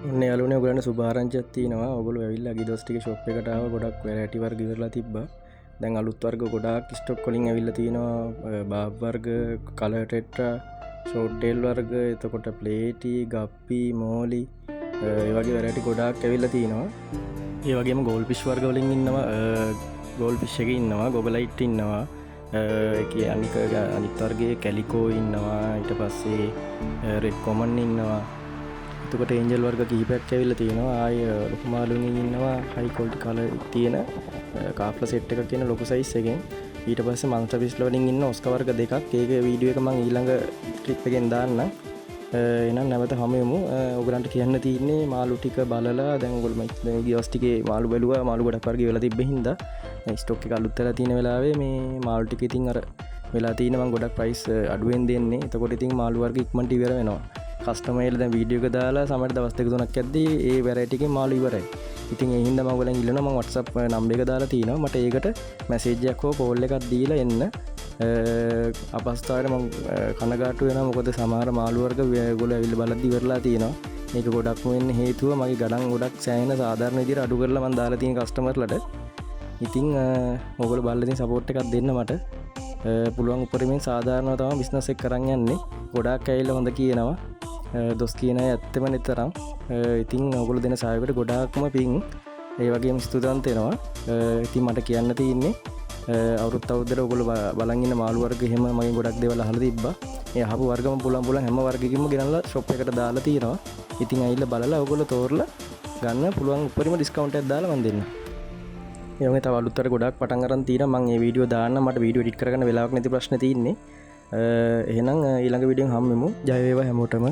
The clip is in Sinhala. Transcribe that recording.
ඔන්න යාළුවනේ ඔයගලන්ට සුභාරංචියක් තියෙනවා. ඔයගොල්ලෝ ඇවිල්ලා ගිඩොස් ටික ෂොප් එකට ආවා. ගොඩක් වැරයිටි වර්ග ඉවරලා තිබ්බා. දැන් අලුත් වර්ග ගොඩාක් ස්ටොක් වලින් ඇවිල්ලා තිනවා. බාබ් වර්ග, කලර් ටෙට්‍රා, ෂෝට් ටේල් වර්ග, එතකොට ප්ලේටි, ගප්පි, මෝලි, ඒ වගේ වැරයිටි ගොඩාක් ඇවිල්ලා තිනවා. ඒ වගේම ගෝල් ෆිෂ් වර්ග වලින් ඉන්නවා. ගෝල් ෆිෂ් එකේ ඉන්නවා, ගොබලයිට් ඉන්නවා. ඒකේ අනිත් වර්ගයේ කැලිකෝ ඉන්නවා. ඊට පස්සේ රෙඩ් කොමන් ඉන්නවා. එතකොට ඒන්ජල් වර්ග කිහිපයක් ඇවිල්ලා තියෙනවා. ආය ලොකු මාළුන්ගෙන් ඉන්නවා හයි ක්වොලිටි කලර් තියෙන කාෆ්ලා සෙට් එකක් කියන ලොකු සයිස් එකෙන්. ඊට පස්සේ මන්ස්ටර් ෆිෂ් වලින් ඉන්න ඔස්කා වර්ග දෙකක්. ඒක වීඩියෝ එක මම ඊළඟ ක්ලිප් එකෙන් දාන්නම්. එහෙනම් නැවත හමු වෙමු. ඔයගලන්ට කියන්න තියෙන්නේ මාළු ටික බලලා දැන් ඔයගොල්ලෝ මේ ගියස් ටිකේ මාළු බැලුවා. මාළු ගොඩක් වර්ග වෙලා තිබ්බේ හින්දා මේ ස්ටොක් එක අලුත් වෙලා තියෙන වෙලාවේ මේ මාළු ටික ඉතින් අර වෙලා තියෙන මම ගොඩක් ප්‍රයිස් අඩුවෙන් දෙන්නේ. එතකොට ඉතින් මාළු වර්ග ඉක්මනට ඉවර වෙනවා. කස්ටමර්ලා දැන් වීඩියෝ එක දාලා සමහර දවස් දෙක තුනක් යද්දී ඒ වැරයිටි එකේ මාළු ඉවරයි. ඉතින් ඒ හින්දා මම ඔයගලෙන් ඉල්ලනවා මම WhatsApp නම්බර් එක දාලා තිනවා. මට ඒකට මැසේජ් එකක් හෝ කෝල් එකක් දීලා එන්න. අපස්ථාවේ මම කනගාටු වෙනවා. මොකද සමහර මාළු වර්ග ඔයගොල්ලෝ ඇවිල්ලා බලද්දි ඉවරලා තියෙනවා. මේක ගොඩක්ම වෙන්න හේතුව මගේ ගඩන් ගොඩක් සෑහෙන සාධාරණ විදිහට අඩු කරලා මම දාලා තියෙන කස්ටමර්ලට. ඉතින් ඔයගොල්ලෝ බලලා ඉතින් සපෝට් එකක් දෙන්න මට. පුළුවන් උපරිමයෙන් සාධාරණව තමයි බිස්නස් එක කරන් යන්නේ. ගොඩාක් ඇවිල්ලා හොඳ කියනවා. දොස් කියන අය ඇත්තම නෙතරම්. ඉතින් ඔයගොල්ලෝ දෙන සහයෝගයට ගොඩාක්ම පිං. ඒ වගේම ස්තුතිවන්ත වෙනවා. ඉතින් මට කියන්න තියෙන්නේ අවුරුද්දට ඔයගොල්ලෝ බලන් ඉන්න මාළු වර්ග එහෙම මගෙන් ගොඩක් දේවල් අහලා තිබ්බා. ඒ අහපු වර්ගම පුළුවන් හැම වර්ගයකින්ම ගෙනල්ලා ෂොප් එකට දාලා තියෙනවා. ඉතින් ඇවිල්ලා බලලා ඔයගොල්ලෝ තෝරලා ගන්න පුළුවන් උපරිම ඩිස්කවුන්ට් එකක් දාලා මම දෙන්නම්. ඒ වගේ තව අලුත් වර්ග ගොඩක් පටන් අරන් තියෙනවා. මම මේ වීඩියෝ දාන්න මට වීඩියෝ එඩිට් කරගන්න වෙලාවක් නැති ප්‍රශ්න තියෙන්නේ. එහෙනම් ඊළඟ වීඩියෝෙන් හම්බෙමු. ජය වේවා හැමෝටම.